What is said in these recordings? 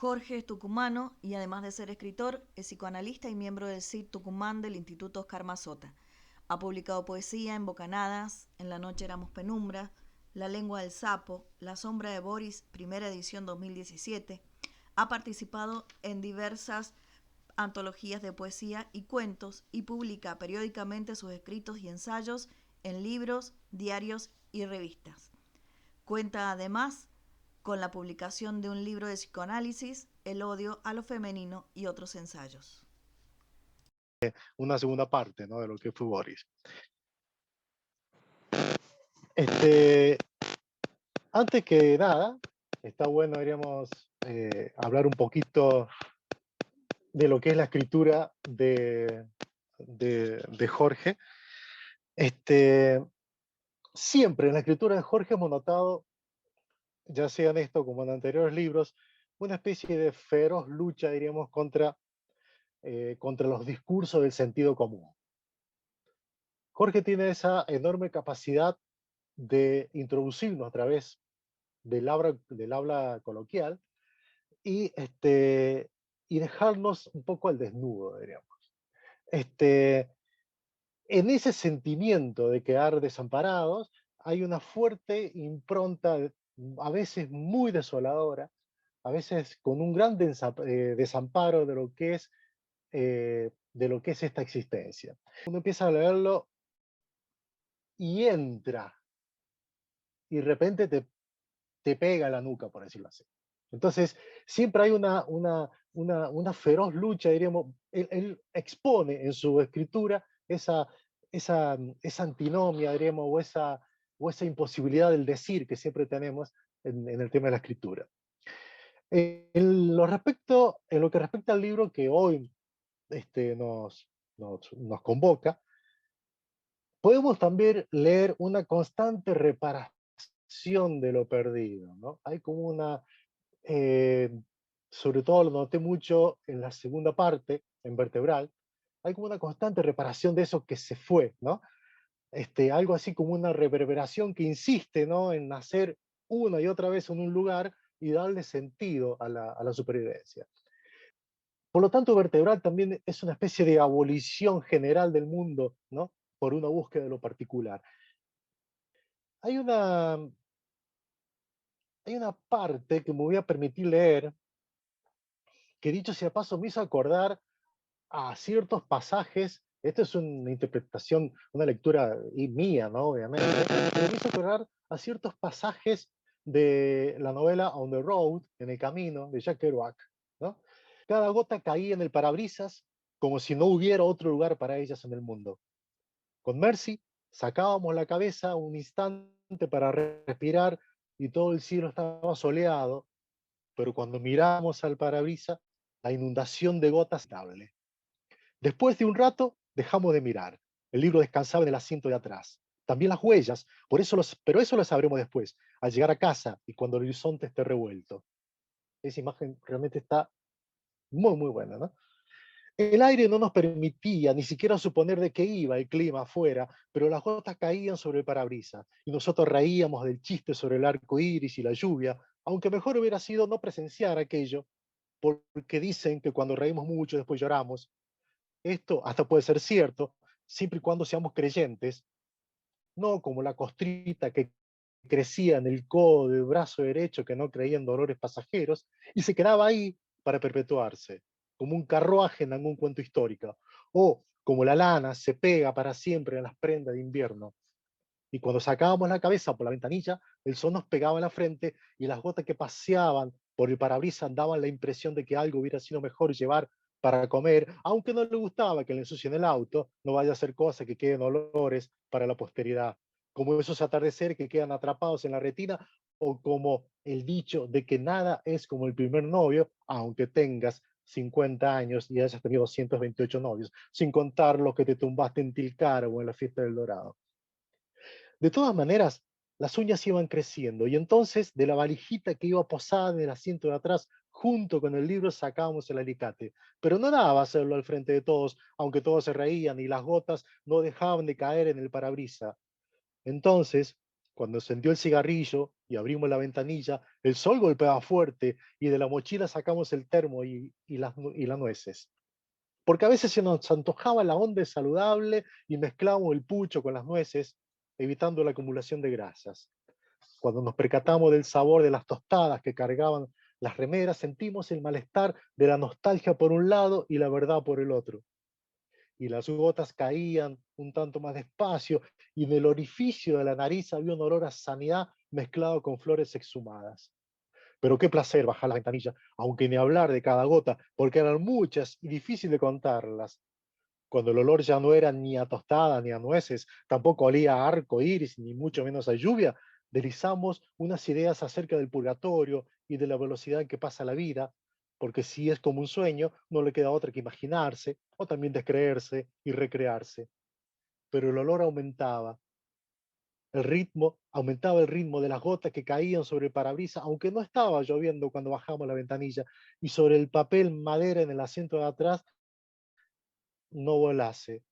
Jorge es tucumano y además de ser escritor, es psicoanalista y miembro del CID Tucumán del Instituto Oscar Mazota. Ha publicado poesía en Bocanadas, En la noche éramos penumbra, La lengua del sapo, La sombra de Boris, primera edición 2017. Ha participado en diversas antologías de poesía y cuentos y publica periódicamente sus escritos y ensayos en libros, diarios y revistas. Cuenta además con la publicación de un libro de psicoanálisis, El odio a lo femenino y otros ensayos. Una segunda parte, ¿no?, de lo que fue Boris. Antes que nada, está bueno, diríamos, hablar un poquito de lo que es la escritura de Jorge. Siempre en la escritura de Jorge hemos notado, ya sea en esto como en anteriores libros, una especie de feroz lucha, diríamos, contra los discursos del sentido común. Jorge tiene esa enorme capacidad de introducirnos a través del habla coloquial y, y dejarnos un poco al desnudo, diríamos. Este, en ese sentimiento de quedar desamparados, hay una fuerte impronta, a veces muy desoladora, a veces con un gran desamparo de lo que es esta existencia. Uno empieza a leerlo y entra, y de repente te pega la nuca, por decirlo así. Entonces, siempre hay una feroz lucha, diríamos. Él expone en su escritura esa antinomia, diríamos, o esa imposibilidad del decir que siempre tenemos en el tema de la escritura. En lo que respecta al libro que hoy nos convoca, podemos también leer una constante reparación de lo perdido, ¿no? Hay como eh, sobre todo lo noté mucho en la segunda parte, en Vertebral, hay como una constante reparación de eso que se fue, ¿no? Algo así como una reverberación que insiste, ¿no?, en nacer una y otra vez en un lugar y darle sentido a la supervivencia. Por lo tanto, Vertebral también es una especie de abolición general del mundo, ¿no?, por una búsqueda de lo particular. Hay una, hay una parte que me voy a permitir leer, que dicho sea paso me hizo acordar a ciertos pasajes. Esto es una interpretación, una lectura mía, ¿no?, obviamente, pero me hizo acordar a ciertos pasajes de la novela On the Road, En el camino, de Jack Kerouac, ¿no? Cada gota caía en el parabrisas como si no hubiera otro lugar para ellas en el mundo. Con Mercy sacábamos la cabeza un instante para respirar y todo el cielo estaba soleado, pero cuando miramos al parabrisas, la inundación de gotas estable. Después de un rato, dejamos de mirar. El libro descansaba en el asiento de atrás. También las huellas, pero eso lo sabremos después, al llegar a casa y cuando el horizonte esté revuelto. Esa imagen realmente está muy, muy buena, ¿no? El aire no nos permitía ni siquiera suponer de qué iba el clima afuera, pero las gotas caían sobre el parabrisas y nosotros reíamos del chiste sobre el arco iris y la lluvia, aunque mejor hubiera sido no presenciar aquello, porque dicen que cuando reímos mucho después lloramos. Esto hasta puede ser cierto, siempre y cuando seamos creyentes, no como la costrita que crecía en el codo del brazo derecho que no creía en dolores pasajeros y se quedaba ahí para perpetuarse, como un carruaje en algún cuento histórico, o como la lana se pega para siempre en las prendas de invierno. Y cuando sacábamos la cabeza por la ventanilla, el sol nos pegaba en la frente y las gotas que paseaban por el parabrisas daban la impresión de que algo hubiera sido mejor llevar para comer, aunque no le gustaba que le ensucien el auto, no vaya a ser cosa que queden olores para la posteridad, como esos atardeceres que quedan atrapados en la retina, o como el dicho de que nada es como el primer novio, aunque tengas 50 años y hayas tenido 228 novios, sin contar los que te tumbaste en Tilcara o en la fiesta del Dorado. De todas maneras, las uñas iban creciendo y entonces de la valijita que iba posada en el asiento de atrás, junto con el libro, sacábamos el alicate. Pero no daba hacerlo al frente de todos, aunque todos se reían y las gotas no dejaban de caer en el parabrisas. Entonces, Cuando encendió el cigarrillo y abrimos la ventanilla, el sol golpeaba fuerte y de la mochila sacamos el termo y las nueces. Porque a veces se nos antojaba la onda saludable y mezclábamos el pucho con las nueces, evitando la acumulación de grasas. Cuando nos percatamos del sabor de las tostadas que cargaban las remeras, sentimos el malestar de la nostalgia por un lado y la verdad por el otro. Y las gotas caían un tanto más despacio, y en el orificio de la nariz había un olor a sanidad mezclado con flores exhumadas. Pero qué placer bajar la ventanilla, aunque ni hablar de cada gota, porque eran muchas y difícil de contarlas. Cuando el olor ya no era ni a tostada ni a nueces, tampoco olía a arco iris, ni mucho menos a lluvia, deslizamos unas ideas acerca del purgatorio y de la velocidad en que pasa la vida, porque si es como un sueño, no le queda otra que imaginarse, o también descreerse y recrearse. Pero el olor aumentaba el ritmo de las gotas que caían sobre el parabrisas, aunque no estaba lloviendo cuando bajamos la ventanilla, y sobre el papel madera en el asiento de atrás no volase.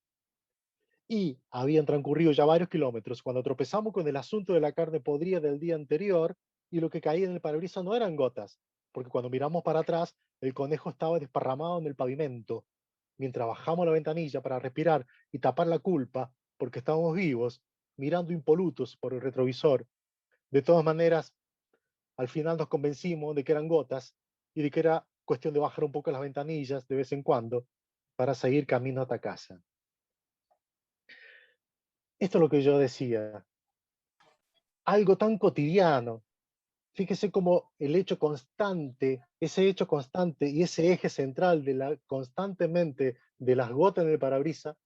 Y habían transcurrido ya varios kilómetros cuando tropezamos con el asunto de la carne podrida del día anterior, y lo que caía en el parabrisas no eran gotas, porque cuando miramos para atrás, el conejo estaba desparramado en el pavimento. Mientras bajamos la ventanilla para respirar y tapar la culpa, porque estábamos vivos, mirando impolutos por el retrovisor. De todas maneras, al final nos convencimos de que eran gotas y de que era cuestión de bajar un poco las ventanillas de vez en cuando para seguir camino hasta casa. Esto es lo que yo decía, algo tan cotidiano. Fíjese cómo el hecho constante, ese hecho constante y ese eje central de constantemente de las gotas en el parabrisas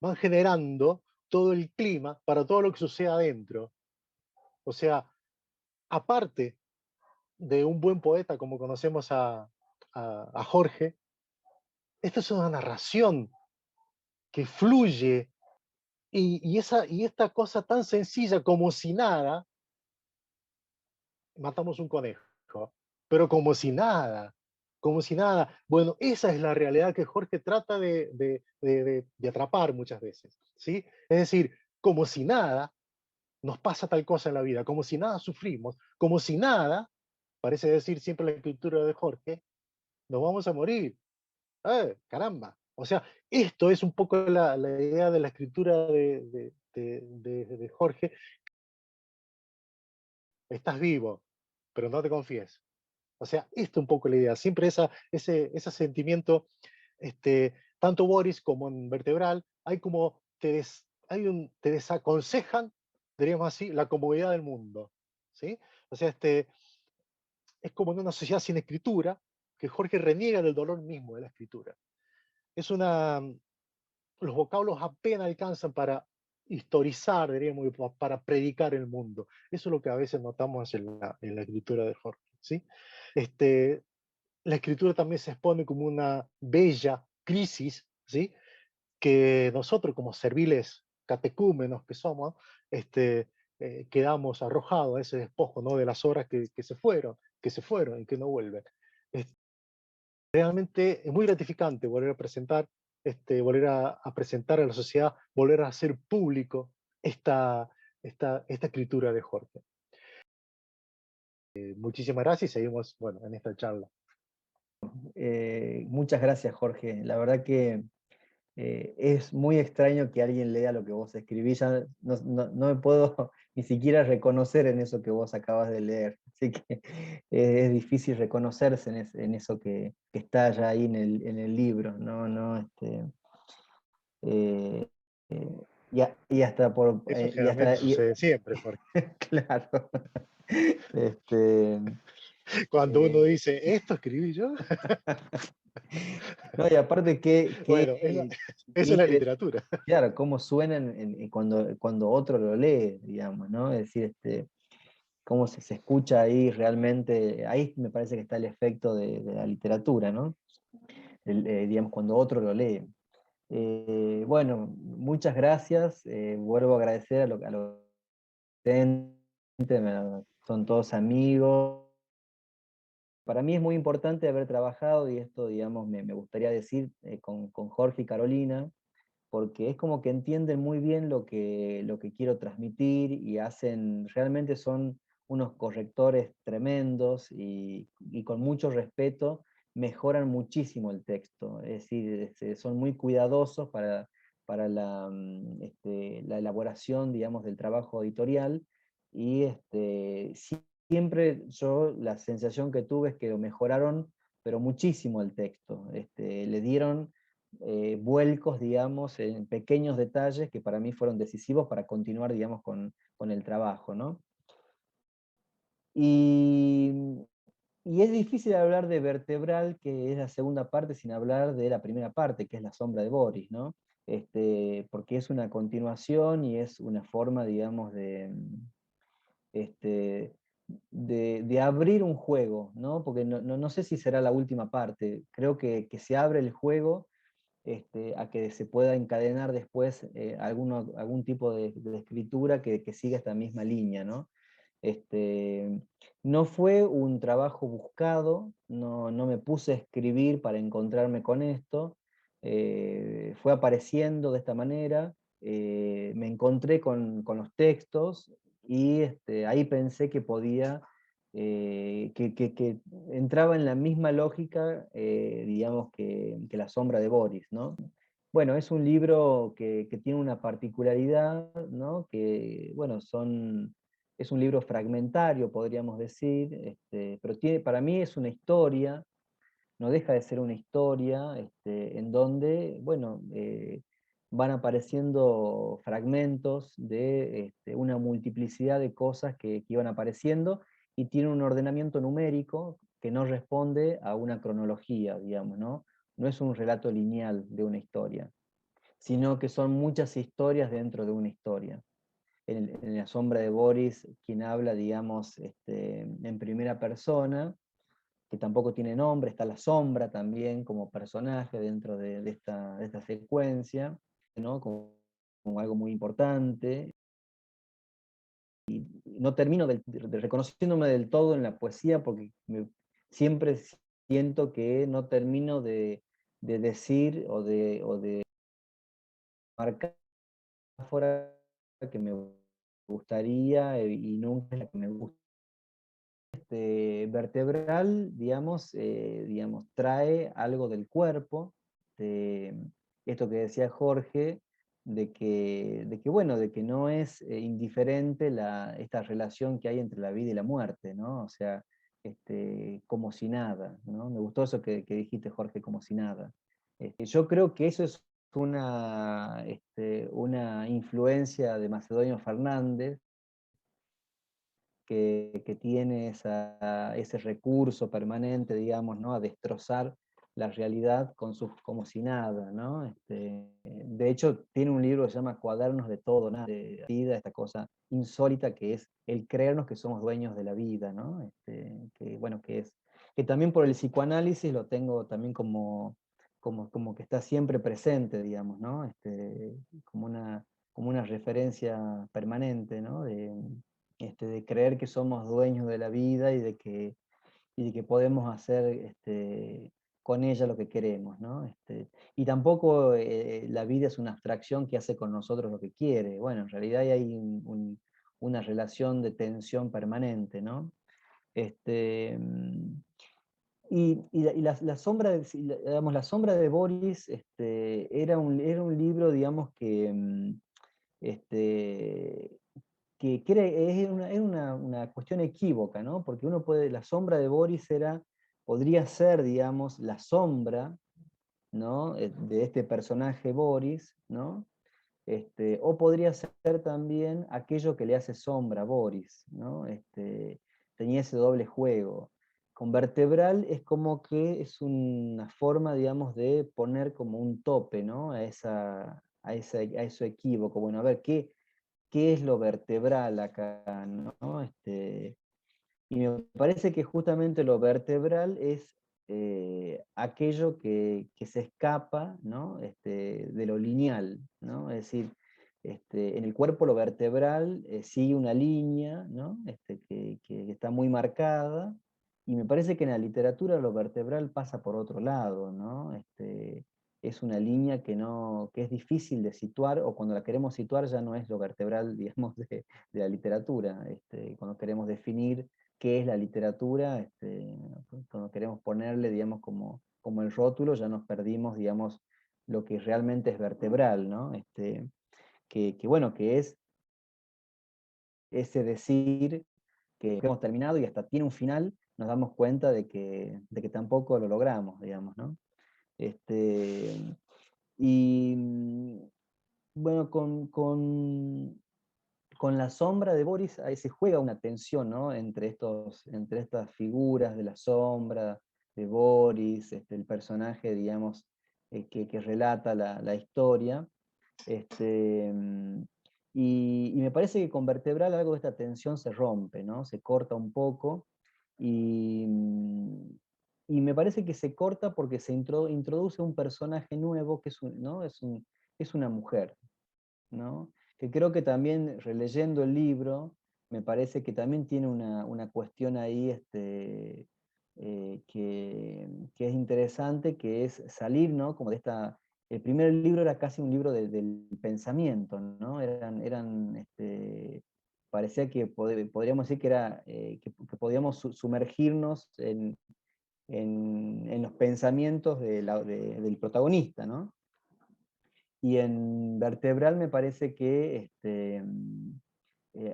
van generando todo el clima para todo lo que sucede adentro. O sea, aparte de un buen poeta como conocemos a Jorge, esto es una narración que fluye, y esta cosa tan sencilla como si nada, matamos un conejo, pero como si nada. Bueno, esa es la realidad que Jorge trata de atrapar muchas veces, ¿sí? Es decir, como si nada nos pasa tal cosa en la vida, como si nada sufrimos, como si nada, parece decir siempre la escritura de Jorge, nos vamos a morir. Caramba! O sea, esto es un poco la idea de la escritura de Jorge. Estás vivo, pero no te confíes. O sea, esto es un poco la idea. Siempre ese sentimiento, tanto Boris como en Vertebral, hay como, te desaconsejan, diríamos así, la comodidad del mundo. ¿Sí? O sea, es como en una sociedad sin escritura, que Jorge reniega del dolor mismo de la escritura. Es una, los vocablos apenas alcanzan para historizar, diríamos, y para predicar el mundo. Eso es lo que a veces notamos en la escritura de Jorge. ¿Sí? Este, la escritura también se expone como una bella crisis, ¿sí? Que nosotros como serviles catecúmenos que somos, quedamos arrojados a ese despojo, ¿no? De las horas que se fueron y que no vuelven. Es realmente es muy gratificante volver a presentar, volver a presentar a la sociedad, volver a hacer público esta escritura de Jorge. Muchísimas gracias y seguimos, bueno, en esta charla. Muchas gracias, Jorge. La verdad que es muy extraño que alguien lea lo que vos escribís. Ya no me puedo ni siquiera reconocer en eso que vos acabas de leer. Así que es difícil reconocerse en eso que está ya ahí en el libro. Eh, eh, y hasta por... Eso y hasta, generalmente sucede siempre, Jorge. claro. Este, Cuando uno eh, dice, ¿esto escribí yo? no, y aparte Bueno, qué eso es la literatura. claro, cómo suenan cuando otro lo lee, digamos, ¿no? Es decir, cómo se escucha ahí realmente, ahí me parece que está el efecto de la literatura, ¿no? Digamos, cuando otro lo lee. Bueno, muchas gracias, vuelvo a agradecer a los docentes, son todos amigos. Para mí es muy importante haber trabajado, y esto, digamos, me gustaría decir, con Jorge y Carolina, porque es como que entienden muy bien lo que quiero transmitir y realmente son unos correctores tremendos y con mucho respeto mejoran muchísimo el texto, es decir, son muy cuidadosos para la elaboración, digamos, del trabajo editorial y siempre yo la sensación que tuve es que lo mejoraron, pero muchísimo el texto, le dieron vuelcos, digamos, en pequeños detalles que para mí fueron decisivos para continuar, digamos, con el trabajo, ¿no? Y, y es difícil hablar de Vertebral, que es la segunda parte, sin hablar de la primera parte, que es La sombra de Boris, ¿no? Porque es una continuación y es una forma, digamos, este, de abrir un juego, ¿no? Porque no sé si será la última parte, creo que se abre el juego a que se pueda encadenar después algún tipo de escritura que siga esta misma línea, ¿no? Este, no fue un trabajo buscado, no me puse a escribir para encontrarme con esto, fue apareciendo de esta manera, me encontré con los textos y ahí pensé que podía, que entraba en la misma lógica, digamos, que La sombra de Boris, ¿no? Bueno, es un libro que tiene una particularidad, ¿no? Que, bueno, es un libro fragmentario, podríamos decir, pero para mí es una historia, no deja de ser una historia, en donde, bueno, van apareciendo fragmentos de una multiplicidad de cosas que iban apareciendo y tiene un ordenamiento numérico que no responde a una cronología, digamos, ¿no? No es un relato lineal de una historia, sino que son muchas historias dentro de una historia. En La sombra de Boris, quien habla, digamos, en primera persona, que tampoco tiene nombre, está la sombra también como personaje dentro de esta secuencia, ¿no? Como algo muy importante. No termino de reconociéndome del todo en la poesía porque siempre siento que no termino de decir o de marcar metáfora que me gustaría y nunca es la que me gusta. Vertebral, digamos, trae algo del cuerpo, de esto que decía Jorge, bueno, de que no es indiferente esta relación que hay entre la vida y la muerte, ¿no? O sea, como si nada, ¿no? Me gustó eso que dijiste, Jorge, como si nada. Yo creo que eso es una influencia de Macedonio Fernández, que tiene ese recurso permanente, digamos, ¿no? A destrozar la realidad como si nada, ¿no? De hecho, tiene un libro que se llama Cuadernos de todo, nada, de la vida, esta cosa insólita que es el creernos que somos dueños de la vida, ¿no? Bueno, que también por el psicoanálisis lo tengo también como que está siempre presente, digamos, ¿no? Como una referencia permanente, ¿no? De creer que somos dueños de la vida y de que podemos hacer con ella lo que queremos, ¿no? Y tampoco la vida es una abstracción que hace con nosotros lo que quiere. Bueno, en realidad hay una relación de tensión permanente, ¿no? Este, mm, la sombra, digamos, La sombra de Boris era un libro, digamos, este, es una cuestión equívoca, ¿no? Porque la sombra de Boris podría ser, digamos, la sombra, ¿no? De este personaje Boris, ¿no? O podría ser también aquello que le hace sombra a Boris, ¿no? Tenía ese doble juego. Con Vertebral es como que es una forma, digamos, de poner como un tope, ¿no? A ese equívoco. Bueno, a ver, ¿qué es lo vertebral acá, ¿no? Y me parece que justamente lo vertebral es aquello que se escapa, ¿no? De lo lineal, ¿no? Es decir, en el cuerpo lo vertebral sigue una línea, ¿no? Que está muy marcada, y me parece que en la literatura lo vertebral pasa por otro lado, ¿no? es una línea que es difícil de situar, o cuando la queremos situar ya no es lo vertebral, digamos, de la literatura. Cuando queremos definir qué es la literatura, cuando queremos ponerle, digamos, como el rótulo, ya nos perdimos, digamos, lo que realmente es vertebral, ¿no? Bueno, que es ese decir que hemos terminado y hasta tiene un final, nos damos cuenta de que tampoco lo logramos, digamos, ¿no? Este, y bueno, con la sombra de Boris ahí se juega una tensión, ¿no? Entre estas figuras de la sombra, de Boris, el personaje, digamos, que relata la historia. Este, mm, y me parece que con Vertebral algo de esta tensión se rompe, ¿no? Se corta un poco. Y, y me parece que se corta porque se introduce un personaje nuevo que ¿no? Es una mujer, ¿no? Que creo que también, releyendo el libro, me parece que también tiene una cuestión ahí que es interesante, que es salir, ¿no? Como de esta... El primer libro era casi un libro del pensamiento, ¿no? Parecía que podríamos decir que era que podíamos sumergirnos en los pensamientos del protagonista, ¿no? Y en Vertebral me parece que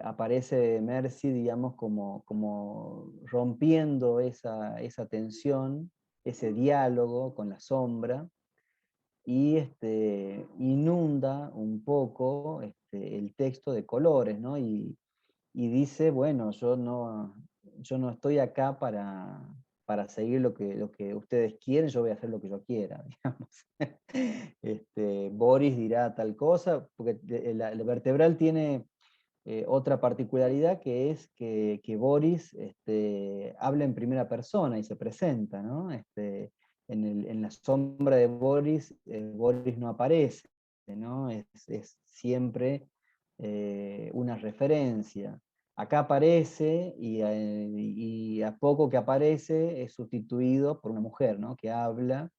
aparece Mercy, digamos, como rompiendo esa tensión, ese diálogo con la sombra, y inunda un poco el texto de colores, ¿no? Y dice, bueno, yo no estoy acá para seguir lo que ustedes quieren, yo voy a hacer lo que yo quiera, digamos. Boris dirá tal cosa, porque el Vertebral tiene otra particularidad, que es que Boris habla en primera persona y se presenta, ¿no? En la sombra de Boris, Boris no aparece, ¿no? Es siempre una referencia. Acá aparece y a poco que aparece es sustituido por una mujer, ¿no? Que habla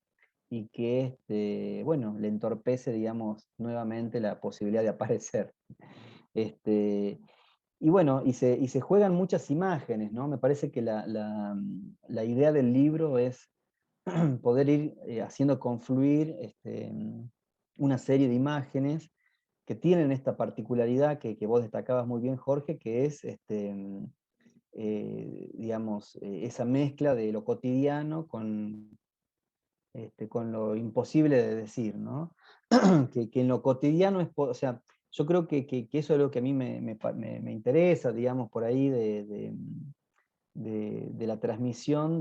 y que bueno, le entorpece, digamos, nuevamente la posibilidad de aparecer. Este, y bueno, y se juegan muchas imágenes, ¿no? Me parece que la idea del libro es poder ir haciendo confluir una serie de imágenes que tienen esta particularidad que vos destacabas muy bien, Jorge, que es digamos, esa mezcla de lo cotidiano con lo imposible de decir, ¿no? Que en lo cotidiano o sea, yo creo que eso es lo que a mí me interesa, digamos, por ahí de la transmisión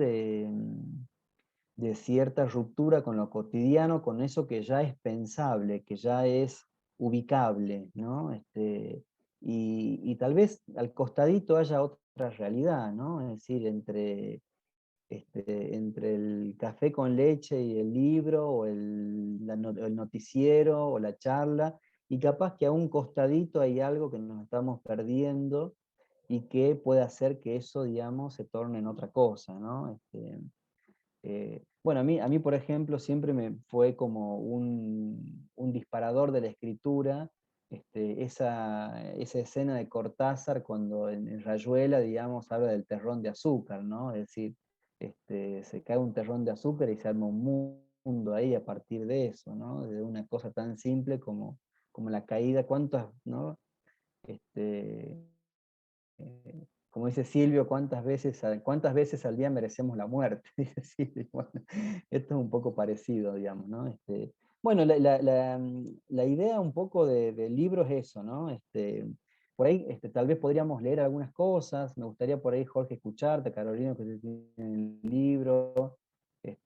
de cierta ruptura con lo cotidiano, con eso que ya es pensable, que ya es ubicable, ¿no? Y tal vez al costadito haya otra realidad, ¿no? Es decir, entre el café con leche y el libro, o el noticiero, o la charla, y capaz que a un costadito hay algo que nos estamos perdiendo y que puede hacer que eso, digamos, se torne en otra cosa, ¿no? Bueno, a mí, por ejemplo, siempre me fue como un disparador de la escritura, esa escena de Cortázar cuando en Rayuela, digamos, habla del terrón de azúcar, ¿no? Es decir, se cae un terrón de azúcar y se arma un mundo ahí a partir de eso, ¿no? De una cosa tan simple como la caída, ¿no? Este, como dice Silvio, ¿cuántas veces al día merecemos la muerte? Dice Silvio. Bueno, esto es un poco parecido, digamos, ¿no? Bueno, la idea un poco del libro es eso, ¿no? Por ahí tal vez podríamos leer algunas cosas. Me gustaría por ahí, Jorge, escucharte, Carolina, que tiene el libro,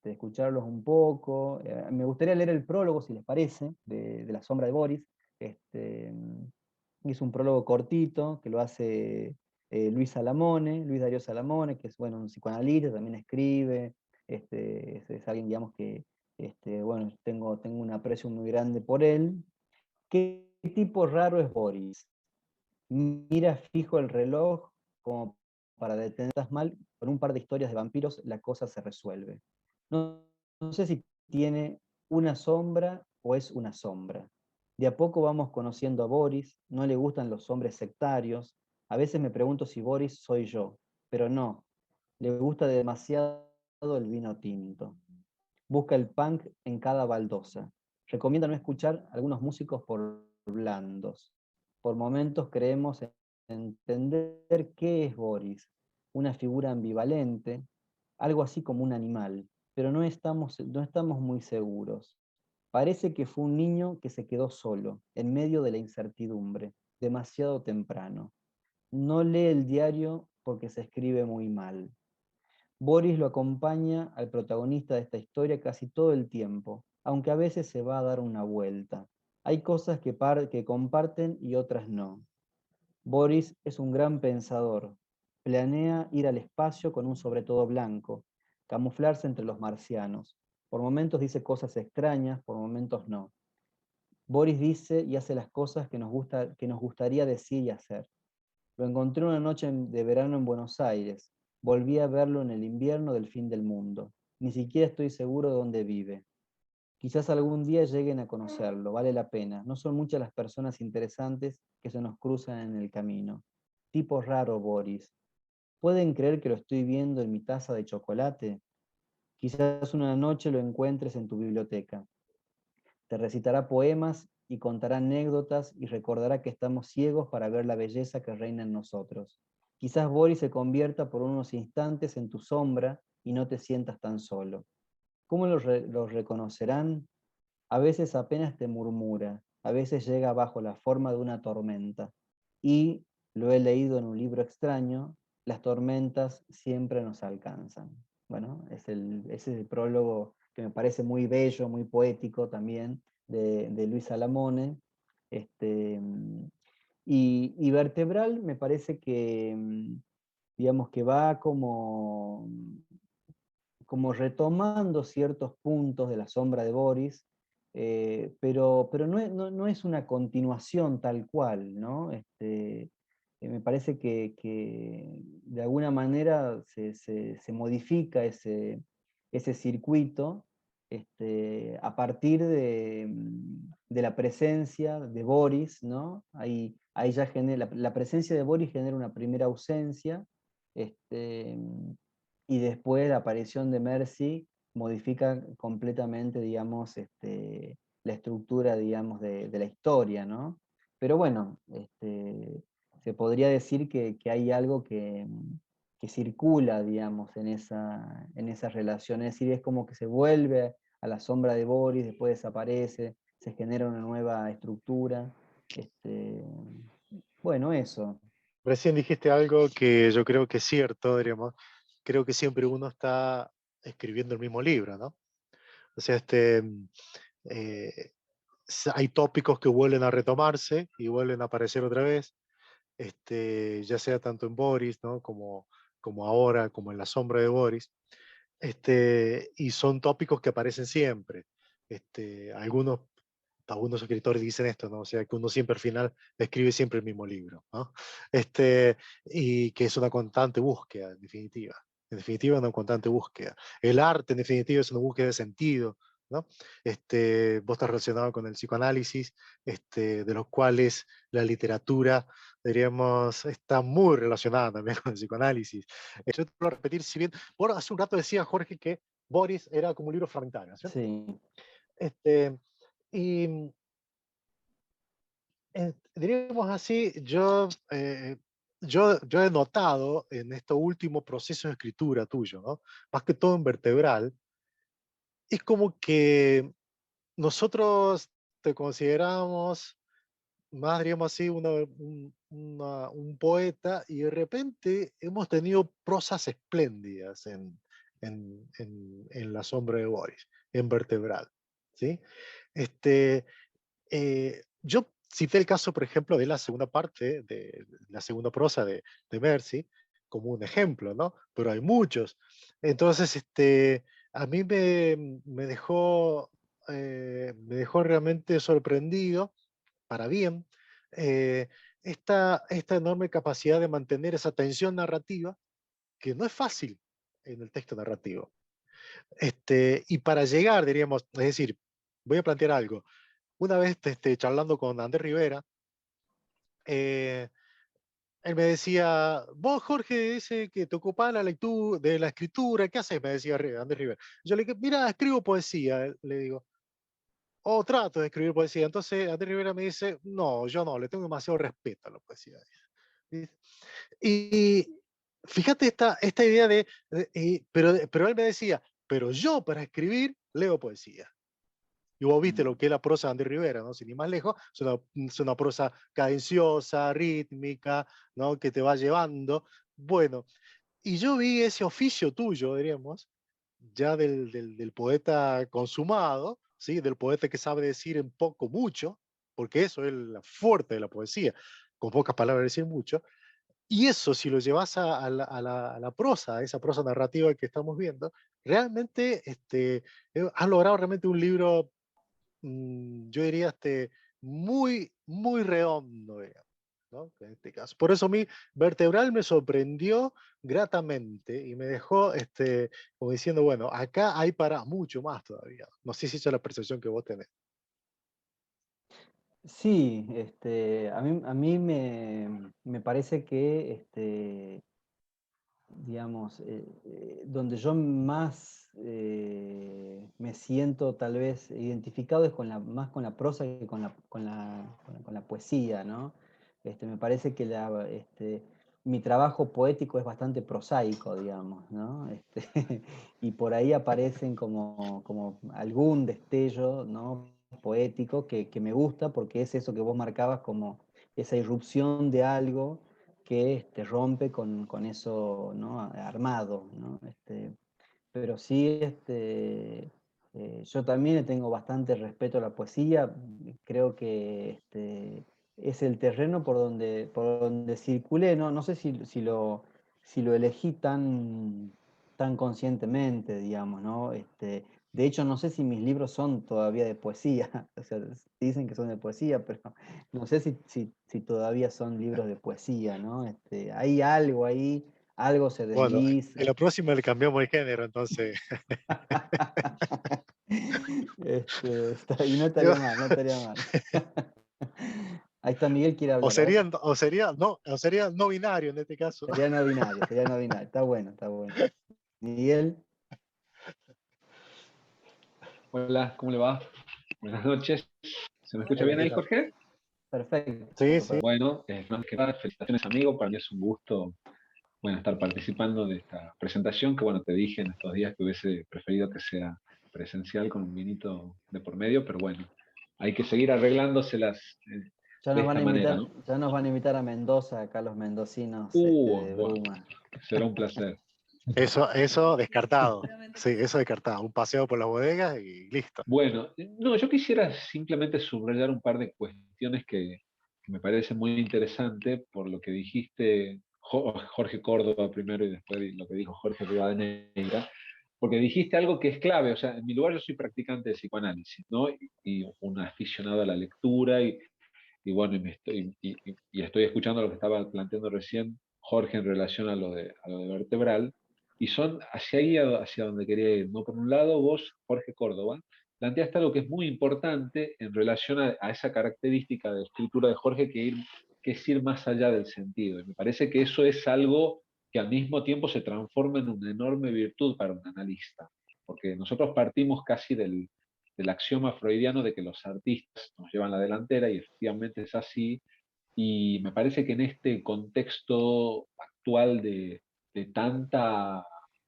escucharlos un poco. Me gustaría leer el prólogo, si les parece, de La sombra de Boris. Es un prólogo cortito que lo hace Luis Darío Salamone, que es, bueno, un psicoanalista, también escribe, es alguien, digamos, que bueno, tengo un aprecio muy grande por él. ¿Qué tipo raro es Boris? Mira fijo el reloj como para detenerlas mal, con un par de historias de vampiros la cosa se resuelve. No sé si tiene ¿Una sombra o es una sombra? De a poco vamos conociendo a Boris, no le gustan los hombres sectarios, a veces me pregunto si Boris soy yo, pero no, le gusta demasiado el vino tinto. Busca el punk en cada baldosa. Recomienda no escuchar a algunos músicos por blandos. Por momentos creemos entender qué es Boris, una figura ambivalente, algo así como un animal, pero no estamos muy seguros. Parece que fue un niño que se quedó solo, en medio de la incertidumbre, demasiado temprano. No lee el diario porque se escribe muy mal. Boris lo acompaña al protagonista de esta historia casi todo el tiempo, aunque a veces se va a dar una vuelta. Hay cosas que comparten y otras no. Boris es un gran pensador. Planea ir al espacio con un sobretodo blanco, camuflarse entre los marcianos. Por momentos dice cosas extrañas, por momentos no. Boris dice y hace las cosas que nos gustaría decir y hacer. Lo encontré una noche de verano en Buenos Aires. Volví a verlo en el invierno del fin del mundo. Ni siquiera estoy seguro de dónde vive. Quizás algún día lleguen a conocerlo, vale la pena. No son muchas las personas interesantes que se nos cruzan en el camino. Tipo raro, Boris. ¿Pueden creer que lo estoy viendo en mi taza de chocolate? Quizás una noche lo encuentres en tu biblioteca. Te recitará poemas y contará anécdotas y recordará que estamos ciegos para ver la belleza que reina en nosotros. Quizás Boris se convierta por unos instantes en tu sombra y no te sientas tan solo. ¿Cómo lo reconocerán? A veces apenas te murmura, a veces llega bajo la forma de una tormenta. Y, lo he leído en un libro extraño, las tormentas siempre nos alcanzan. Bueno, ese es el prólogo que me parece muy bello, muy poético también, de Luis Alamone. Este, y Vertebral me parece que, digamos, que va como retomando ciertos puntos de la sombra de Boris, pero no es una continuación tal cual, ¿no? Me parece que de alguna manera se modifica ese circuito a partir de la presencia de Boris, ¿no? Ahí ya genera, la presencia de Boris genera una primera ausencia, este, y después la aparición de Mercy modifica completamente, digamos, la estructura, digamos, de la historia, ¿no? Pero bueno, se podría decir que hay algo que circula, digamos, en esa relación. Es decir, es como que se vuelve a la sombra de Boris, después desaparece, se genera una nueva estructura. Bueno, eso. Recién dijiste algo que yo creo que es cierto, diríamos. Creo que siempre uno está escribiendo el mismo libro, ¿no? O sea, eh, hay tópicos que vuelven a retomarse y vuelven a aparecer otra vez, ya sea tanto en Boris, ¿no? Como ahora, como en La sombra de Boris. Y son tópicos que aparecen siempre. Algunos escritores dicen esto, ¿no? O sea, que uno siempre al final escribe siempre el mismo libro, ¿no? Y que es una constante búsqueda, en definitiva. En definitiva, una constante búsqueda. El arte, en definitiva, es una búsqueda de sentido, ¿no? Vos estás relacionado con el psicoanálisis, de los cuales la literatura, diríamos, está muy relacionada también con el psicoanálisis. Yo te lo repetir, si bien, por hace un rato decía Jorge que Boris era como un libro fragmentario, ¿cierto? Sí. Este, y diríamos así, yo he notado en este último proceso de escritura tuyo, ¿no? Más que todo en Vertebral, es como que nosotros te consideramos más, diríamos así, un poeta y de repente hemos tenido prosas espléndidas en La sombra de Boris, en Vertebral, ¿sí? Yo cité el caso, por ejemplo, de la segunda parte, de la segunda prosa de Mercy, como un ejemplo, ¿no? Pero hay muchos. Entonces, a mí me dejó realmente sorprendido, para bien, eh, esta enorme capacidad de mantener esa tensión narrativa, que no es fácil en el texto narrativo. Y para llegar, diríamos, es decir, voy a plantear algo. Una vez charlando con Andrés Rivera, eh, él me decía, vos, Jorge, dice que te ocupás la lectura, de la escritura, ¿qué haces? Me decía Andrés Rivera. Yo le dije, mira, escribo poesía, le digo, o trato de escribir poesía. Entonces Andrés Rivera me dice, no, yo no, le tengo demasiado respeto a la poesía. ¿Viste? Y fíjate esta idea pero él me decía, pero yo para escribir leo poesía. Y vos viste lo que es la prosa de Andrés Rivera, ¿no? Sin ir más lejos, es una prosa cadenciosa, rítmica, ¿no? Que te va llevando. Bueno, y yo vi ese oficio tuyo, diríamos, ya del poeta consumado, ¿sí? Del poeta que sabe decir en poco mucho, porque eso es la fuerte de la poesía, con pocas palabras decir mucho. Y eso, si lo llevas a la prosa, a esa prosa narrativa que estamos viendo, realmente has logrado realmente un libro, yo diría, muy, muy redondo, digamos, ¿no? En este caso. Por eso a mí, Vertebral me sorprendió gratamente y me dejó como diciendo, bueno, acá hay para mucho más todavía. No sé si esa es la percepción que vos tenés. Sí, a mí me parece que, digamos, donde yo más me siento tal vez identificado es más con la prosa que con la poesía, ¿no? Me parece que mi trabajo poético es bastante prosaico, digamos, ¿no? Y por ahí aparecen como algún destello, ¿no? Poético que me gusta porque es eso que vos marcabas como esa irrupción de algo que rompe con eso, ¿no? Armado, ¿no? Pero sí, yo también le tengo bastante respeto a la poesía. Creo que es el terreno por donde circulé. No sé si lo elegí tan conscientemente, digamos, ¿no? De hecho, no sé si mis libros son todavía de poesía. O sea, dicen que son de poesía, pero no sé si todavía son libros de poesía, ¿no? Hay algo ahí, algo se Bueno, en desliza. la próxima le cambiamos el género, entonces. Y no Yo- estaría mal, no estaría mal. Ahí está Miguel, quiere o hablar. A ver, sería, o sería no binario en este caso. sería no binario, sería no binario. Está bueno, está bueno. Miguel, Hola, ¿cómo le va? Buenas noches. ¿Se me escucha Hola, bien ¿qué ahí, tal? Jorge? perfecto, Sí, sí. perfecto. Bueno, más que nada, felicitaciones, amigo. Para mí es un gusto, bueno, estar participando de esta presentación, que bueno, te dije en estos días que hubiese preferido que sea presencial con un vinito de por medio, pero bueno, hay que seguir arreglándoselas Ya de nos van esta a manera, invitar, ¿no? ya nos van a invitar a Mendoza, acá los mendocinos, de Bueno, Bruma. será un placer. Eso descartado. Sí, eso descartado. Un paseo por las bodegas y listo. Bueno, no, yo quisiera simplemente subrayar un par de cuestiones que me parecen muy interesantes por lo que dijiste, Jorge Córdoba primero y después lo que dijo Jorge Rivadeneira, porque dijiste algo que es clave. O sea, en mi lugar yo soy practicante de psicoanálisis, ¿no? Y un aficionado a la lectura y bueno, y estoy escuchando lo que estaba planteando recién Jorge en relación a lo de vertebral, y son hacia ahí hacia donde quería ir, ¿no? Por un lado, vos, Jorge Córdoba, planteaste algo que es muy importante en relación a esa característica de escritura de Jorge que es ir más allá del sentido. Y me parece que eso es algo que al mismo tiempo se transforma en una enorme virtud para un analista, porque nosotros partimos casi del axioma freudiano de que los artistas nos llevan la delantera, y efectivamente es así, y me parece que en este contexto actual de tanta,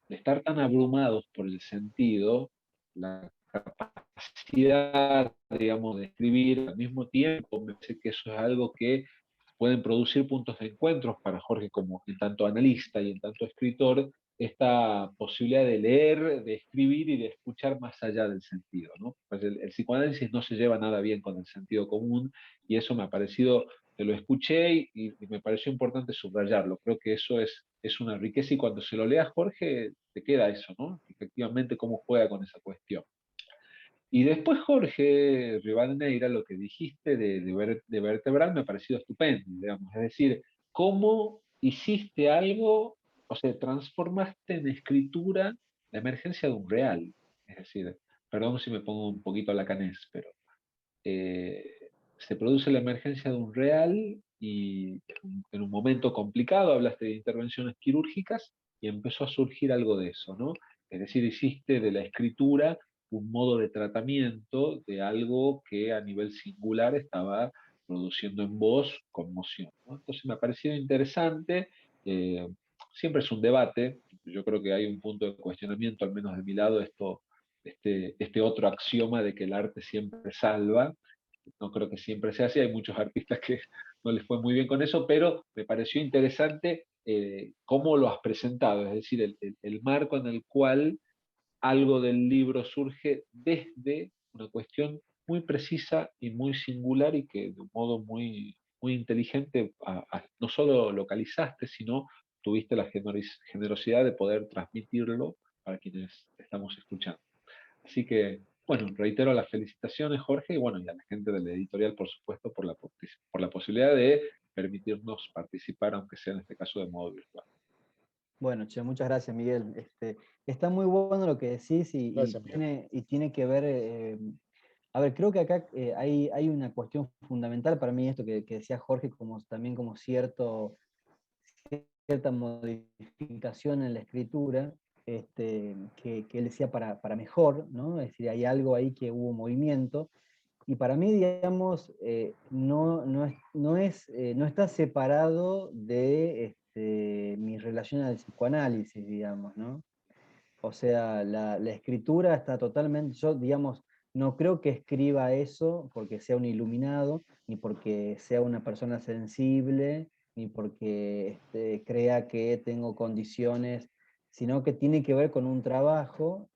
de estar tan abrumados por el sentido, la capacidad, digamos, de escribir al mismo tiempo, me parece que eso es algo que pueden producir puntos de encuentros para Jorge como en tanto analista y en tanto escritor, esta posibilidad de leer, de escribir y de escuchar más allá del sentido, ¿no? Pues el psicoanálisis no se lleva nada bien con el sentido común, y eso me ha parecido, te lo escuché y me pareció importante subrayarlo. Creo que eso es una riqueza, y cuando se lo leas, Jorge, te queda eso, ¿no? Efectivamente, cómo juega con esa cuestión. Y después, Jorge Rivadeneira, lo que dijiste de vertebral me ha parecido estupendo, digamos. Es decir, cómo hiciste algo, o sea, transformaste en escritura la emergencia de un real. Es decir, perdón si me pongo un poquito lacanés, pero se produce la emergencia de un real y en un momento complicado hablaste de intervenciones quirúrgicas y empezó a surgir algo de eso, ¿no? Es decir, hiciste de la escritura un modo de tratamiento de algo que a nivel singular estaba produciendo en vos conmoción, ¿no? Entonces me ha parecido interesante, eh, siempre es un debate, yo creo que hay un punto de cuestionamiento, al menos de mi lado, este otro axioma de que el arte siempre salva. No creo que siempre sea así, hay muchos artistas que no les fue muy bien con eso, pero me pareció interesante cómo lo has presentado, es decir, el marco en el cual algo del libro surge desde una cuestión muy precisa y muy singular y que de un modo muy inteligente no solo localizaste, sino tuviste la generosidad de poder transmitirlo para quienes estamos escuchando. Así que, bueno, reitero las felicitaciones, Jorge, y bueno, y a la gente de la editorial, por supuesto, por la posibilidad de permitirnos participar, aunque sea en este caso de modo virtual. Bueno, che, muchas gracias, Miguel. Está muy bueno lo que decís Gracias, Miguel. y tiene que ver, a ver, creo que acá hay una cuestión fundamental para mí, esto que decía Jorge, como, también como cierta modificación en la escritura, que él decía para mejor, ¿no? Es decir, hay algo ahí que hubo movimiento, y para mí, digamos, no está separado de mi relación al psicoanálisis, digamos, ¿no? O sea, la escritura está totalmente, yo, digamos, no creo que escriba eso porque sea un iluminado, ni porque sea una persona sensible, ni porque crea que tengo condiciones, sino que tiene que ver con un trabajo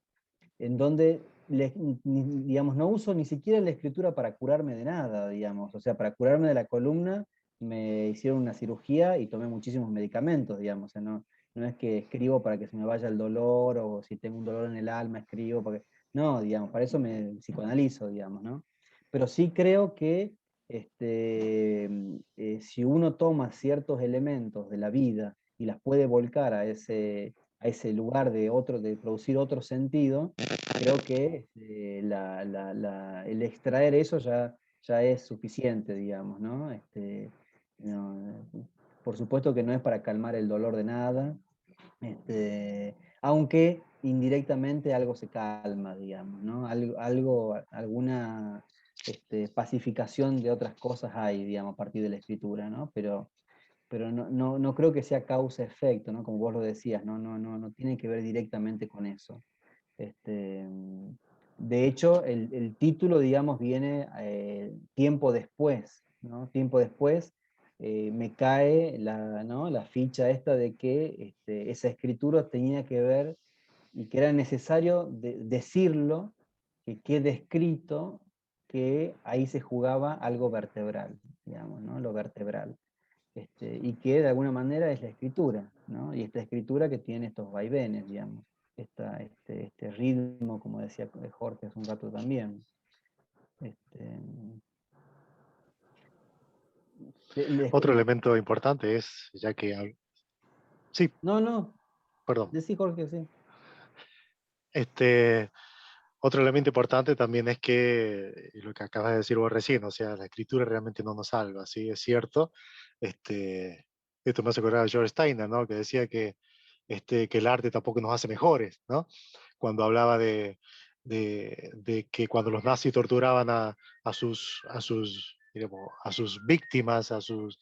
en donde, digamos, no uso ni siquiera la escritura para curarme de nada, digamos. O sea, para curarme de la columna me hicieron una cirugía y tomé muchísimos medicamentos, digamos. O sea, no es que escribo para que se me vaya el dolor, o si tengo un dolor en el alma escribo para que... No, digamos, para eso me psicoanalizo, digamos, ¿no? Pero sí creo que si uno toma ciertos elementos de la vida y las puede volcar a ese lugar de producir otro sentido, creo que el extraer eso ya es suficiente, digamos, ¿no? No, por supuesto que no es para calmar el dolor de nada, aunque indirectamente algo se calma, digamos, ¿no? Alguna pacificación de otras cosas hay, digamos, a partir de la escritura, ¿no? Pero no creo que sea causa-efecto, ¿no? Como vos lo decías, no tiene que ver directamente con eso. Este, de hecho, el título, digamos, viene tiempo después, ¿no? Tiempo después me cae ¿no? la ficha esta de que esa escritura tenía que ver y que era necesario decirlo, que quede escrito que ahí se jugaba algo vertebral, digamos, ¿no? Lo vertebral. Y que de alguna manera es la escritura, ¿no? Y esta escritura que tiene estos vaivenes, digamos, este ritmo, como decía Jorge hace un rato también. Otro elemento importante es, ya que... Sí, No, perdón. decí Jorge, sí. Otro elemento importante también es que, lo que acabas de decir vos recién, o sea, la escritura realmente no nos salva, ¿sí? Es cierto. Esto me hace acordar a George Steiner, ¿no? Que decía que el arte tampoco nos hace mejores, ¿no? Cuando hablaba de que cuando los nazis torturaban digamos, a sus víctimas, a sus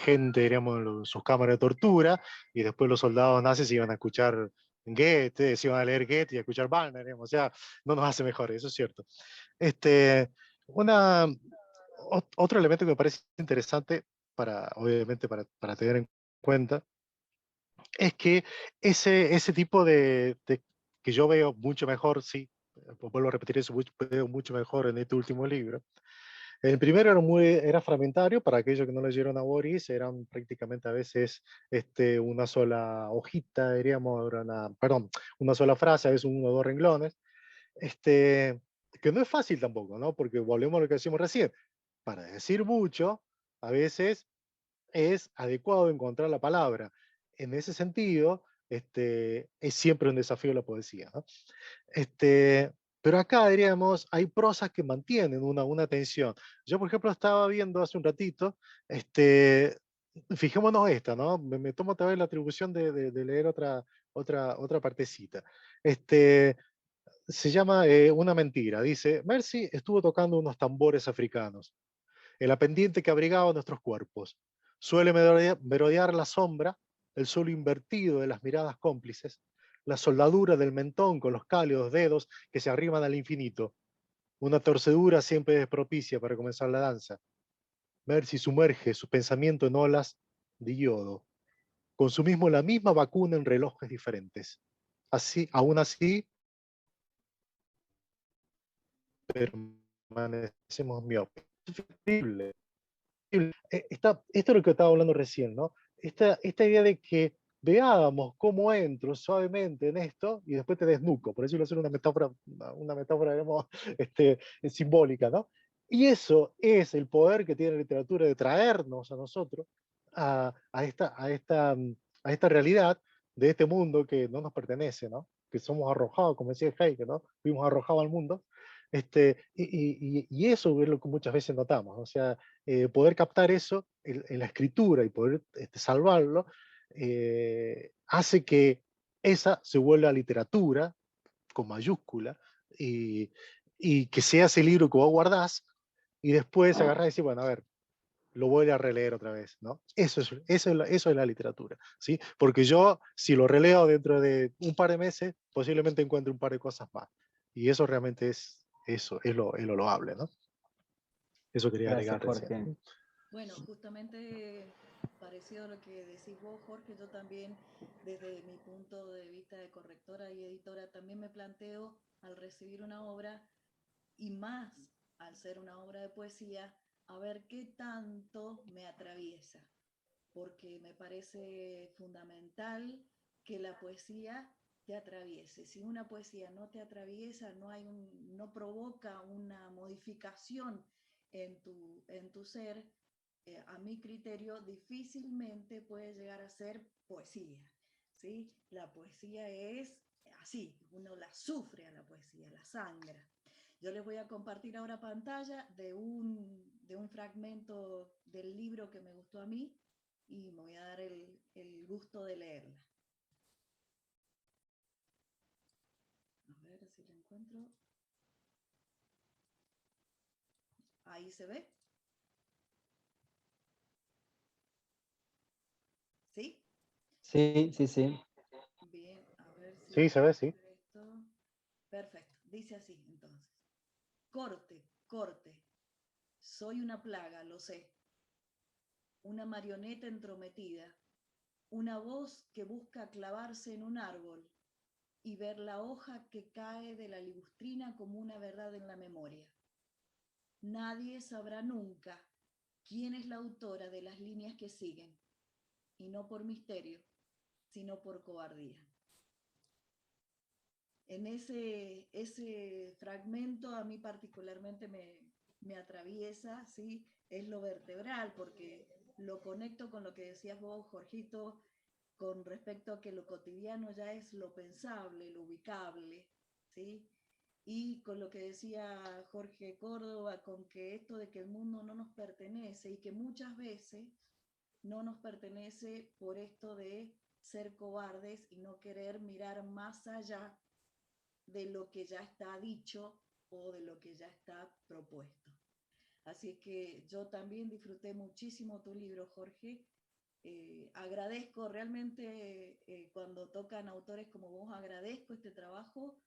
gente, digamos, en sus cámaras de tortura, y después los soldados nazis iban a escuchar Goethe, se iban a leer Goethe y a escuchar Wagner, digamos, o sea, no nos hace mejores, eso es cierto. Este, una, Otro elemento que me parece interesante, obviamente, para tener en cuenta, es que ese tipo que yo veo mucho mejor, sí, vuelvo a repetir eso, veo mucho mejor en este último libro. El primero era fragmentario, para aquellos que no leyeron a Boris, eran prácticamente a veces una sola hojita, diríamos, perdón, una sola frase, a veces uno o dos renglones, que no es fácil tampoco, ¿no? Porque volvemos a lo que decimos recién, para decir mucho, a veces es adecuado encontrar la palabra. En ese sentido, es siempre un desafío la poesía, ¿no? Pero acá, diríamos, hay prosas que mantienen una tensión. Yo, por ejemplo, estaba viendo hace un ratito, fijémonos esta, ¿no? Me tomo otra vez la atribución de leer otra partecita. Se llama Una mentira. Dice, Mercy estuvo tocando unos tambores africanos, en la pendiente que abrigaba nuestros cuerpos. Suele merodear la sombra, el suelo invertido de las miradas cómplices, la soldadura del mentón con los cálidos dedos que se arriman al infinito. Una torcedura siempre es propicia para comenzar la danza. Mercy sumerge su pensamiento en olas de yodo, consumismo la misma vacuna en relojes diferentes. Aún así, permanecemos miopes. Es terrible. Esto es lo que estaba hablando recién, ¿no? Esta idea de que veamos cómo entro suavemente en esto y después te desnuco, por decirlo así, una metáfora digamos, simbólica, ¿no? Y eso es el poder que tiene la literatura de traernos a nosotros a esta realidad de este mundo que no nos pertenece, ¿no? Que somos arrojados, como decía Heike, ¿no? Fuimos arrojados al mundo. Y eso es lo que muchas veces notamos, ¿no? O sea, poder captar eso en la escritura y poder salvarlo, hace que esa se vuelva literatura con mayúscula y que sea ese libro que vos guardás y después agarrás y decís, bueno, a ver, lo voy a releer otra vez, ¿no? Eso es la literatura, ¿sí? Porque yo, si lo releo dentro de un par de meses, posiblemente encuentre un par de cosas más. Y eso realmente es lo loable, ¿no? Eso quería Gracias, agregar recién. Jorge. Bueno, justamente parecido a lo que decís vos, Jorge, yo también desde mi punto de vista de correctora y editora también me planteo al recibir una obra y más al ser una obra de poesía, a ver qué tanto me atraviesa, porque me parece fundamental que la poesía te atraviese. Si una poesía no te atraviesa, no provoca una modificación en tu ser, a mi criterio, difícilmente puede llegar a ser poesía. ¿Sí? La poesía es así, uno la sufre a la poesía, la sangra. Yo les voy a compartir ahora pantalla de un fragmento del libro que me gustó a mí y me voy a dar el gusto de leerla. A ver si la encuentro. Ahí se ve. ¿Sí? Sí, sí, sí. Bien, a ver si Sí, se ve, sí. esto. Perfecto. Dice así entonces. Corte, corte. Soy una plaga, lo sé. Una marioneta entrometida. Una voz que busca clavarse en un árbol y ver la hoja que cae de la ligustrina como una verdad en la memoria. Nadie sabrá nunca quién es la autora de las líneas que siguen, y no por misterio, sino por cobardía. En ese fragmento a mí particularmente me atraviesa, ¿sí? Es lo vertebral, porque lo conecto con lo que decías vos, Jorgito, con respecto a que lo cotidiano ya es lo pensable, lo ubicable, ¿sí? Y con lo que decía Jorge Córdoba, con que esto de que el mundo no nos pertenece y que muchas veces no nos pertenece por esto de ser cobardes y no querer mirar más allá de lo que ya está dicho o de lo que ya está propuesto. Así que yo también disfruté muchísimo tu libro, Jorge. Agradezco realmente cuando tocan autores como vos, agradezco este trabajo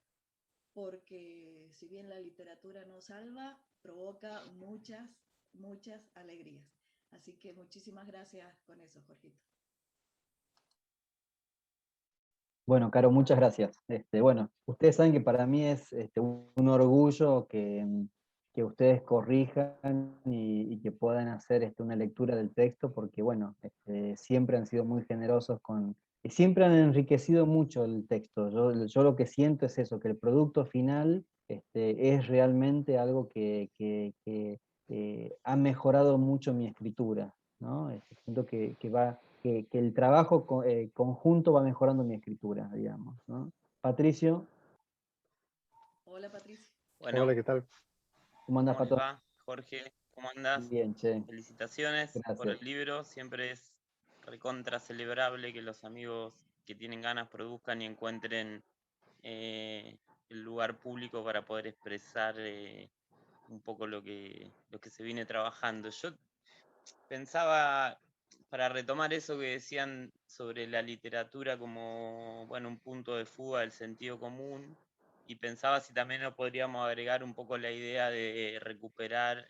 porque si bien la literatura no salva, provoca muchas alegrías. Así que muchísimas gracias con eso, Jorgito. Bueno, Caro, muchas gracias. Bueno, ustedes saben que para mí es un orgullo que ustedes corrijan y que puedan hacer una lectura del texto, porque bueno, siempre han sido muy generosos y siempre han enriquecido mucho el texto. Yo lo que siento es eso, que el producto final es realmente algo que ha mejorado mucho mi escritura, ¿no? Siento que el trabajo conjunto va mejorando mi escritura, digamos, ¿no? Patricio. Hola, Patricia. Bueno, Hola, ¿qué tal? ¿Cómo andás, ¿cómo les Pato? va? Jorge, ¿cómo andás? Bien, che. Felicitaciones por el Gracias. libro. Siempre es recontra celebrable que los amigos que tienen ganas produzcan y encuentren el lugar público para poder expresar un poco lo que se viene trabajando. Yo pensaba, para retomar eso que decían sobre la literatura como, bueno, un punto de fuga del sentido común, y pensaba si también nos podríamos agregar un poco la idea de recuperar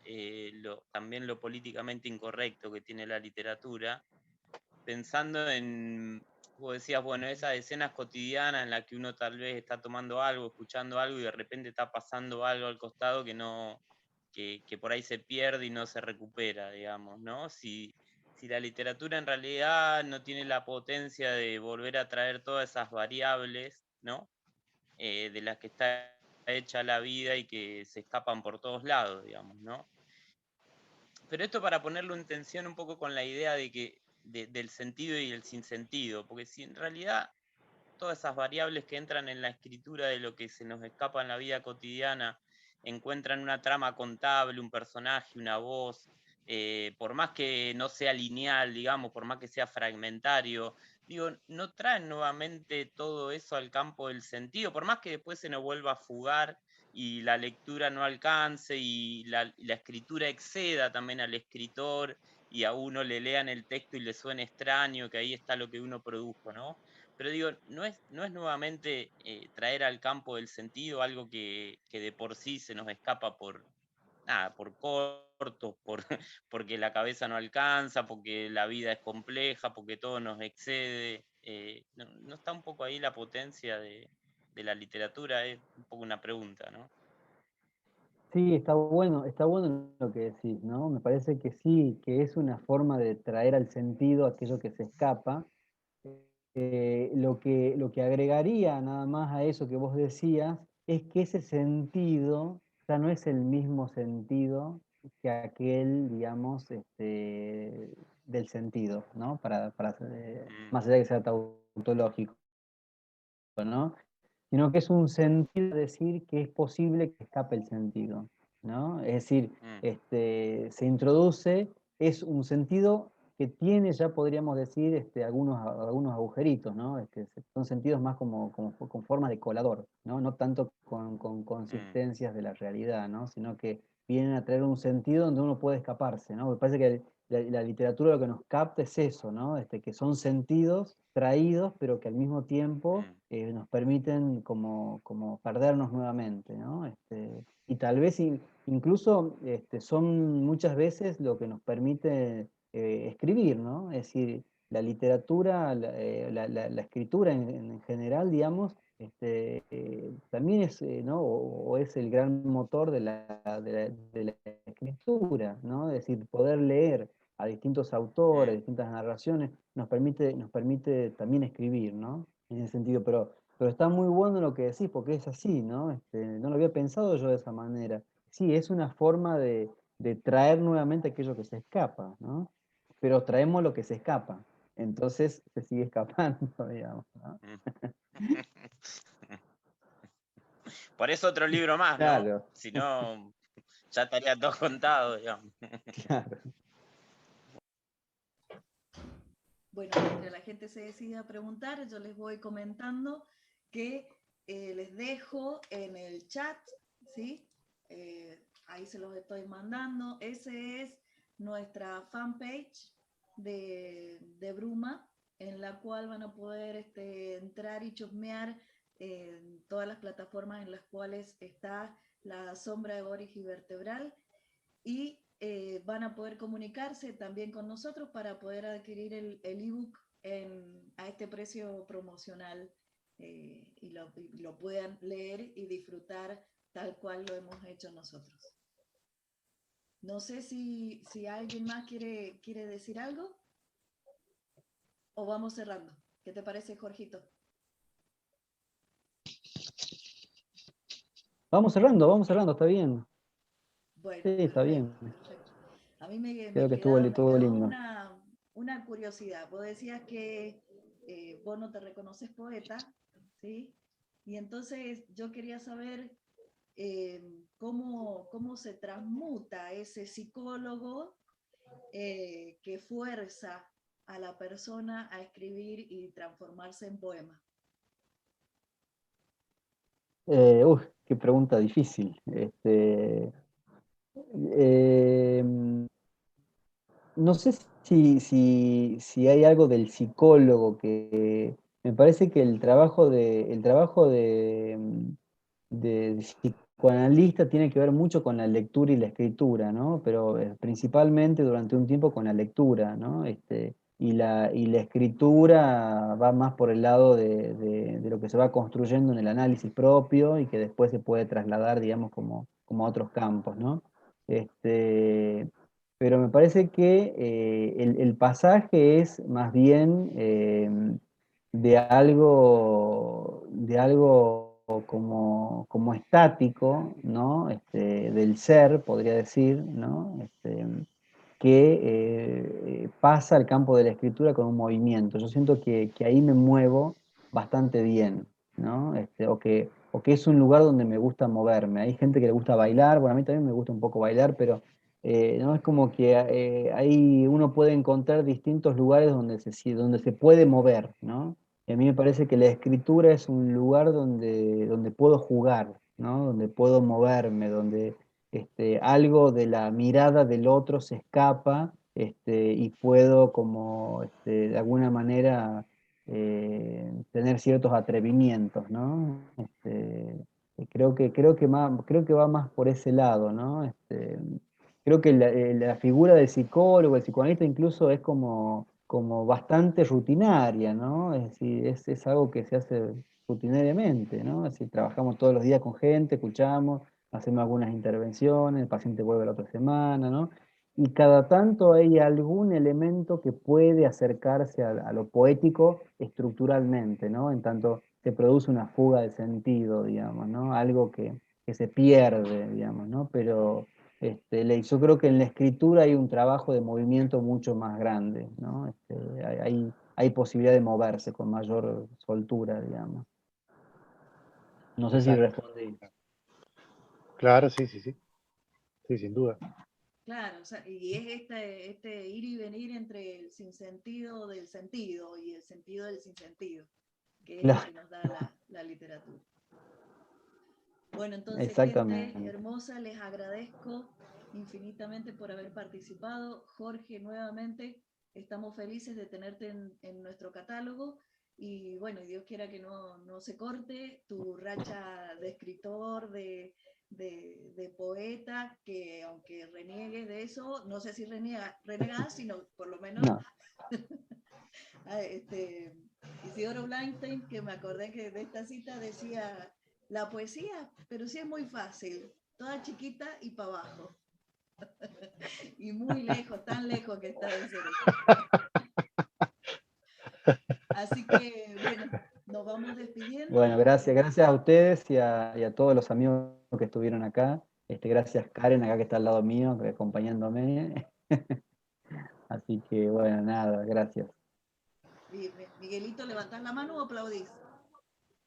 también lo políticamente incorrecto que tiene la literatura, pensando en, vos decías, bueno, esas escenas cotidianas en las que uno tal vez está tomando algo, escuchando algo y de repente está pasando algo al costado que no, que por ahí se pierde y no se recupera, digamos, ¿no? Si la literatura en realidad no tiene la potencia de volver a traer todas esas variables, ¿no? De las que está hecha la vida y que se escapan por todos lados, digamos, ¿no? Pero esto para ponerlo en tensión un poco con la idea de que del sentido y el sinsentido, porque si en realidad todas esas variables que entran en la escritura de lo que se nos escapa en la vida cotidiana encuentran una trama contable, un personaje, una voz, por más que no sea lineal, digamos, por más que sea fragmentario, digo, no traen nuevamente todo eso al campo del sentido, por más que después se nos vuelva a fugar y la lectura no alcance y la escritura exceda también al escritor y a uno le lean el texto y le suene extraño, que ahí está lo que uno produjo, ¿no? Pero digo, no es nuevamente traer al campo del sentido algo que de por sí se nos escapa por nada, por cortos, porque la cabeza no alcanza, porque la vida es compleja, porque todo nos excede. ¿No está un poco ahí la potencia de la literatura? Es un poco una pregunta, ¿no? Sí, está bueno lo que decís, ¿no? Me parece que sí, que es una forma de traer al sentido aquello que se escapa. Lo que agregaría nada más a eso que vos decías es que ese sentido ya no es el mismo sentido que aquel, digamos, del sentido, ¿no? Más allá de que sea tautológico, ¿no? Sino que es un sentido, decir que es posible que escape el sentido, ¿no? Es decir, se introduce, es un sentido que tiene, ya podríamos decir, algunos agujeritos, ¿no? Son sentidos más como con formas de colador, ¿no? No tanto con consistencias de la realidad, ¿no? Sino que vienen a traer un sentido donde uno puede escaparse, ¿no? Me parece que la literatura lo que nos capta es eso, ¿no? Que son sentidos traídos, pero que al mismo tiempo nos permiten como perdernos nuevamente, ¿no? Y tal vez incluso son muchas veces lo que nos permite escribir, ¿no? Es decir, la literatura, la escritura en general, digamos, también es, ¿no? O es el gran motor de la escritura, ¿no? Es decir, poder leer a distintos autores, distintas narraciones, nos permite también escribir, ¿no? En ese sentido, pero está muy bueno lo que decís, porque es así, ¿no? No lo había pensado yo de esa manera. Sí, es una forma de traer nuevamente aquello que se escapa, ¿no? Pero traemos lo que se escapa, entonces se sigue escapando, digamos, ¿no? Por eso otro libro más, ¿no? Claro. Si no, ya estaría todo contado, digamos. Claro. Bueno, mientras la gente se decide a preguntar, yo les voy comentando que les dejo en el chat, ¿sí? Ahí se los estoy mandando. Ese es nuestra fanpage de Bruma, en la cual van a poder entrar y chusmear en todas las plataformas en las cuales está La Sombra de Boris y Vertebral, y van a poder comunicarse también con nosotros para poder adquirir el ebook a este precio promocional, y lo puedan leer y disfrutar tal cual lo hemos hecho nosotros. No sé si alguien más quiere decir algo o vamos cerrando. ¿Qué te parece, Jorgito? Vamos cerrando, está bien. Bueno, Sí, está bien. perfecto. A mí me Creo que quedó estuvo lindo. una curiosidad. Vos decías que vos no te reconoces poeta, ¿sí? Y entonces yo quería saber cómo se transmuta ese psicólogo que fuerza a la persona a escribir y transformarse en poema. Qué pregunta difícil. Eh, no sé si hay algo del psicólogo que me parece que el trabajo de psicoanalista tiene que ver mucho con la lectura y la escritura, ¿no? Pero principalmente durante un tiempo con la lectura, ¿no? Y la escritura va más por el lado de lo que se va construyendo en el análisis propio y que después se puede trasladar, digamos, como a otros campos, ¿no? Pero me parece que el pasaje es más bien de algo como estático, ¿no? Del ser, podría decir, ¿no? Que pasa al campo de la escritura con un movimiento. Yo siento que ahí me muevo bastante bien, ¿no? O que es un lugar donde me gusta moverme. Hay gente que le gusta bailar, bueno, a mí también me gusta un poco bailar, pero no es como que ahí uno puede encontrar distintos lugares donde se puede mover, ¿no? Y a mí me parece que la escritura es un lugar donde puedo jugar, ¿no? Donde puedo moverme, donde algo de la mirada del otro se escapa, y puedo como de alguna manera tener ciertos atrevimientos, ¿no? Creo que va más por ese lado, ¿no? Creo que la figura del psicólogo, el psicoanalista incluso es como bastante rutinaria, ¿no? Es decir, es algo que se hace rutinariamente, ¿no? Es decir, trabajamos todos los días con gente, escuchamos, hacemos algunas intervenciones, el paciente vuelve la otra semana, ¿no? Y cada tanto hay algún elemento que puede acercarse a lo poético estructuralmente, ¿no? En tanto se produce una fuga de sentido, digamos, ¿no? Algo que se pierde, digamos, ¿no? Pero yo creo que en la escritura hay un trabajo de movimiento mucho más grande, ¿no? Hay posibilidad de moverse con mayor soltura, digamos. No sé si Exacto. respondí. Claro, sí, sí, sí. Sí, sin duda. Claro, o sea, y es este ir y venir entre el sinsentido del sentido y el sentido del sinsentido, que es lo Claro, que nos da la literatura. Bueno, entonces, gente exactamente. hermosa, les agradezco infinitamente por haber participado. Jorge, nuevamente, estamos felices de tenerte en nuestro catálogo y bueno, Dios quiera que no se corte tu racha de escritor, de poeta, que aunque reniegues de eso, no sé si renegas, sino por lo menos No, Isidoro Blankstein, que me acordé que de esta cita decía, la poesía, pero sí es muy fácil, toda chiquita y para abajo. Y muy lejos, tan lejos que está de ser eso. Así que, bueno, nos vamos despidiendo. bueno, gracias a ustedes y a todos los amigos que estuvieron acá. Gracias Karen, acá que está al lado mío, acompañándome. Así que, bueno, nada, gracias. Miguelito, ¿levantás la mano o aplaudís?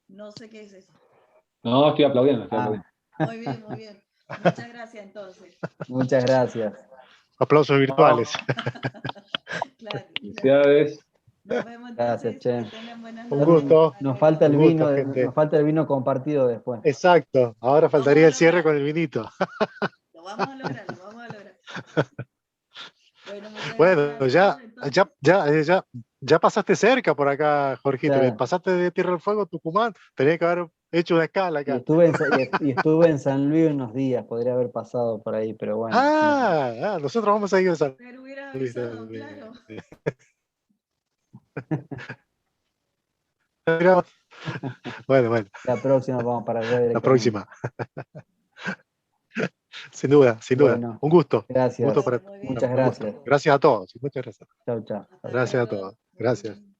No sé qué es eso. No, estoy aplaudiendo, estoy aplaudiendo. Muy bien, muy bien. Muchas gracias entonces. Muchas gracias. Aplausos virtuales. Claro. Felicidades. Nos vemos Gracias, entonces. che. Que tengan buenas Un noches. gusto. Hasta Nos luego. falta el Un gusto, vino, gente. nos falta el vino compartido después. Exacto. Ahora Vamos faltaría a el cierre lograr. con el vinito. Lo vamos a lograr, lo vamos a lograr. Bueno, muchas Bueno, gracias a todos. Entonces, ya pasaste cerca por acá, Jorgito. Ya. Pasaste de Tierra del Fuego a Tucumán. Tenía que haber hecho una escala Y acá. estuve en San Luis unos días, podría haber pasado por ahí, pero bueno. Nosotros vamos a ir a San pero hubiera Luis avisado, también. claro. Bueno, La próxima vamos para allá la directamente. próxima. Sin duda, sin duda. Bueno, Un gusto. gracias. Gusto para Bueno, muy bien. Muchas un gusto. gracias. Gracias a todos. Muchas gracias. Chau, chau. Hasta Gracias a luego. todos. Gracias.